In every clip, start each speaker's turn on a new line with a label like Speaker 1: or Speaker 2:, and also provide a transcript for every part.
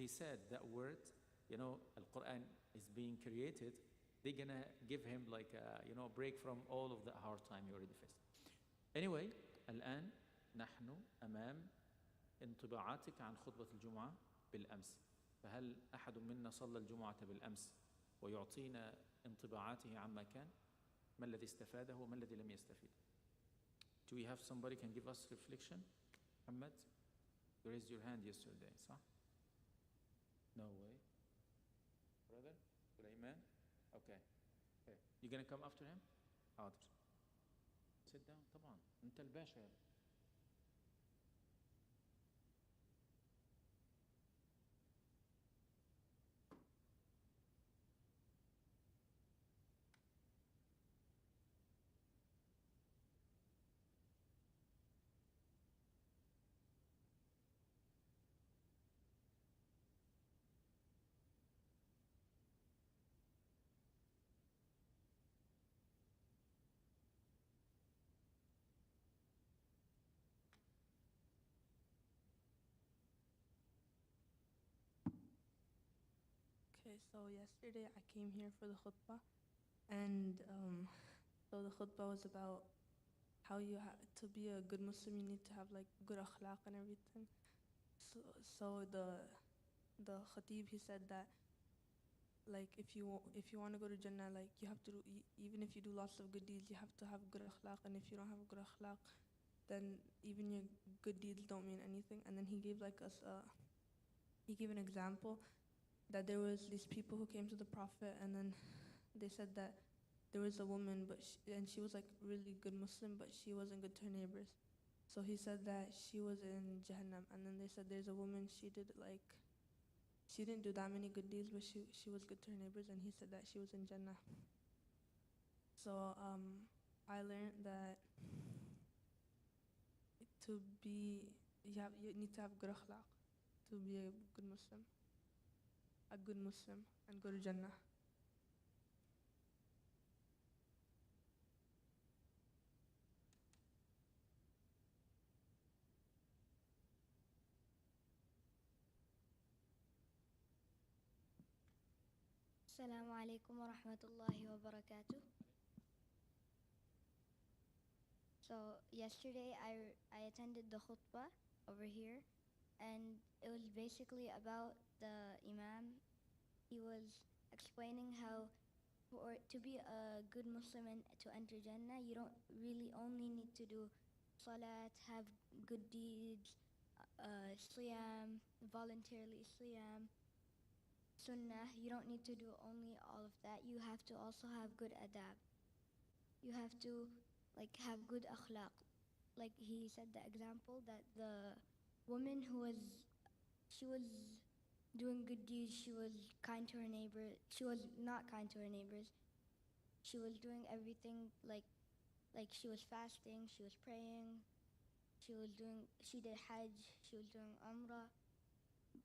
Speaker 1: he said that word, Al-Quran is being created, they're gonna give him like a, break from all of the hard time he already faced. Anyway, الآن نحن أمام انطباعاتك عن خطبة الجمعة بالأمس. فهل أحد منا صلى الجمعة بالأمس ويعطينا انطباعاته عما كان؟ ما الذي استفاده وما الذي لم يستفيد؟ Do we have somebody can give us reflection? Ahmed, you raised your hand yesterday, صح? No way. Brother, Sulaiman? Okay. You gonna come after him? حاضر. Sit down طبعا. أنت الباشا.
Speaker 2: Okay, so yesterday I came here for the khutbah, and so the khutbah was about how to be a good Muslim, you need to have like good akhlaq and everything. So the khatib, he said that like if you want to go to Jannah, like you have to even if you do lots of good deeds, you have to have good akhlaq, and if you don't have good akhlaq, then even your good deeds don't mean anything. And then he gave he gave an example that there was these people who came to the Prophet, and then they said that there was a woman, and she was like really good Muslim, but she wasn't good to her neighbors. So he said that she was in Jahannam, and then they said there's a woman, she didn't do that many good deeds, but she was good to her neighbors, and he said that she was in Jannah. So I learned that you need to have good akhlaq to be a good Muslim and go to Jannah.
Speaker 3: Assalamu alaikum wa rahmatullahi wa barakatuh. So yesterday I attended the khutbah over here, and it was basically about the Imam. He was explaining how to be a good Muslim and to enter Jannah, you don't really only need to do salat, have good deeds, siyam, voluntarily siyam, sunnah. You don't need to do only all of that. You have to also have good adab. You have to have good akhlaq. Like he said the example that the woman she was doing good deeds, she was kind to her neighbor. She was not kind to her neighbors. She was doing everything like she was fasting, she was praying, she did hajj, she was doing umrah.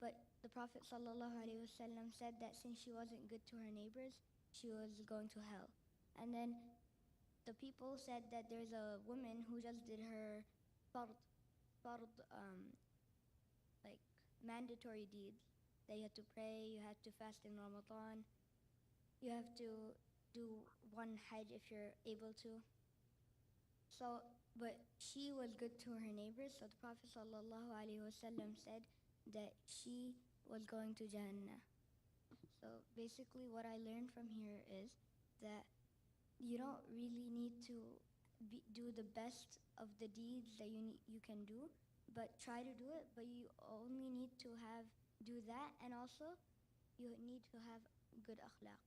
Speaker 3: But the Prophet ﷺ said that since she wasn't good to her neighbors, she was going to hell. And then the people said that there's a woman who just did her fard, like mandatory deeds. That you had to pray, you had to fast in Ramadan, you have to do one hajj if you're able to. So, but she was good to her neighbors, so the Prophet ﷺ said that she was going to Jannah. So basically what I learned from here is that you don't really need to do the best of the deeds that you can do, but try to do it, but you only need to do that, and also you need to have good akhlaq.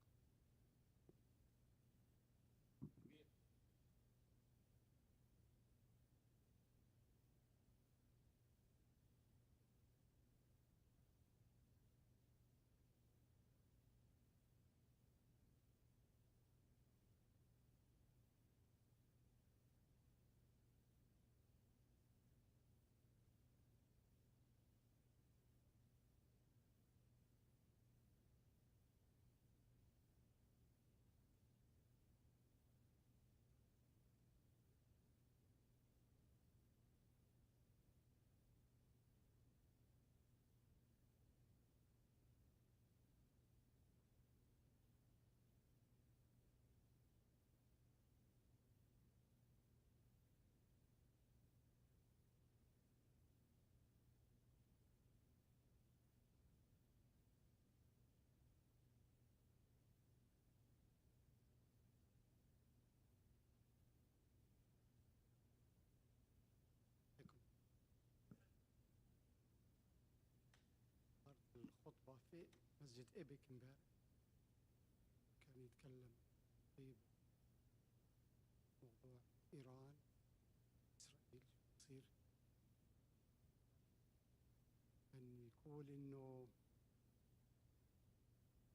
Speaker 4: في مسجد إيبك امبارح، كان يتكلم طيب موضوع إيران إسرائيل شو بصير، كان يقول إنه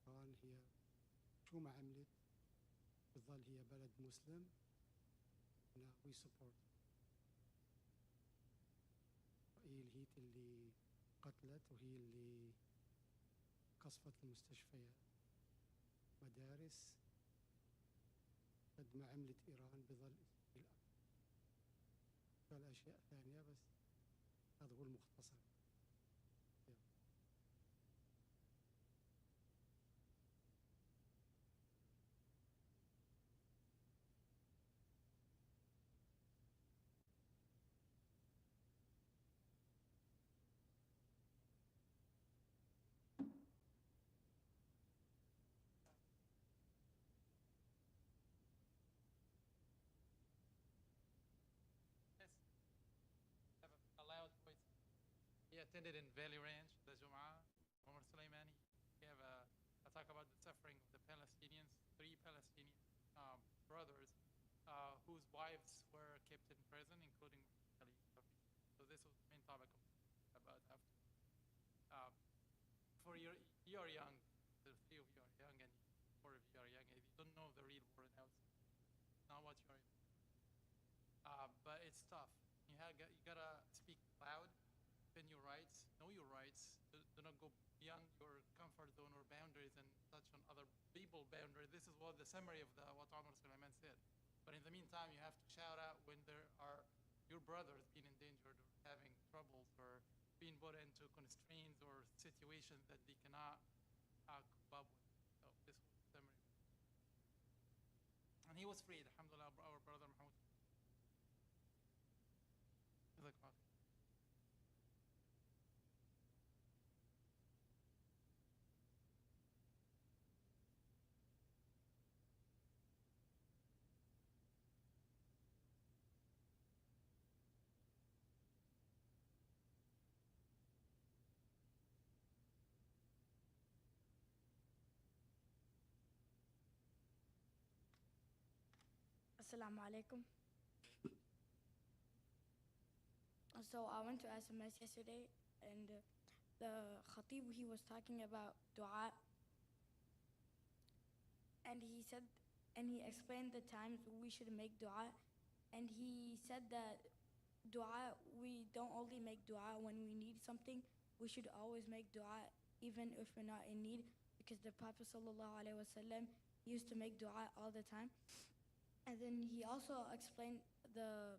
Speaker 4: إيران هي شو ما عملت بتظل هي بلد مسلم. Now we support إسرائيل، هي اللي قتلت وهي اللي قصفت المستشفيات مدارس، قد ما عملت إيران بظل إسرائيل قال أشياء ثانية، بس هذا هو المختصر.
Speaker 5: Have a loud voice. He attended in Valley Ranch, the Jum'ah, Omar Soleimani. We have a talk about the suffering of the Palestinians, 3 Palestinian brothers whose wives were kept in prison, including Ali. So this was the main topic about after. For you are young, the 3 of you are young, and 4 of you are young, and you don't know the real world outside. It's not what you are. But it's tough. You gotta speak loud, defend your rights, know your rights. Do not go beyond your comfort zone or boundaries and touch on other people's boundaries. This is what the summary of what Omar Suleiman said. But in the meantime, you have to shout out when there are your brothers being endangered or having troubles or being put into constraints or situations that they cannot cope up with. So this was the summary. And he was freed, alhamdulillah, our brother Mahmoud.
Speaker 6: Assalamu alaikum. So I went to SMS yesterday, and the khatib, he was talking about dua, and he explained the times we should make dua, and he said that dua, we don't only make dua when we need something, we should always make dua even if we're not in need, because the Prophet sallallahu alaihi wasallam used to make dua all the time. And then he also explained the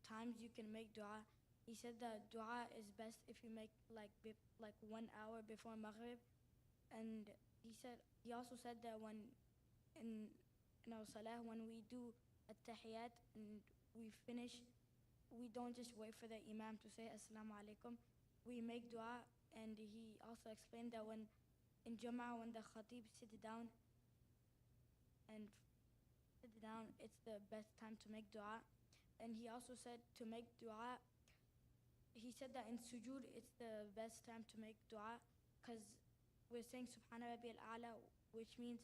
Speaker 6: times you can make dua. He said that dua is best if you make like 1 hour before Maghrib. And he also said that when in our salah, when we do at-tahiyat and we finish, we don't just wait for the imam to say assalamu alaikum. We make dua. And he also explained that when in Jum'ah, when the khatib sits down, it's the best time to make dua. And he also said to make dua, he said that in sujood it's the best time to make dua, because we're saying Subhana Rabbi al-A'la, which means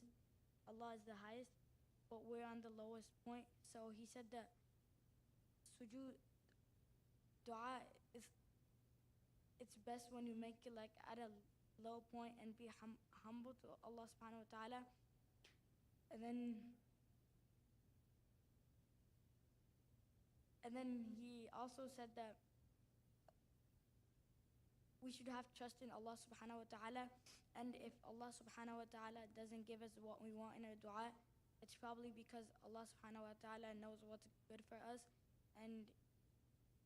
Speaker 6: Allah is the highest, but we're on the lowest point. So he said that sujood dua it's best when you make it like at a low point and be humble to Allah subhanahu wa ta'ala. And then he also said that we should have trust in Allah subhanahu wa ta'ala, and if Allah subhanahu wa ta'ala doesn't give us what we want in our dua, it's probably because Allah subhanahu wa ta'ala knows what's good for us, and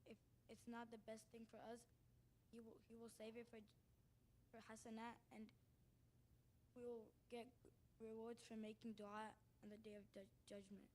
Speaker 6: if it's not the best thing for us, he will save it for hasanat, and we will get rewards for making dua on the day of judgment.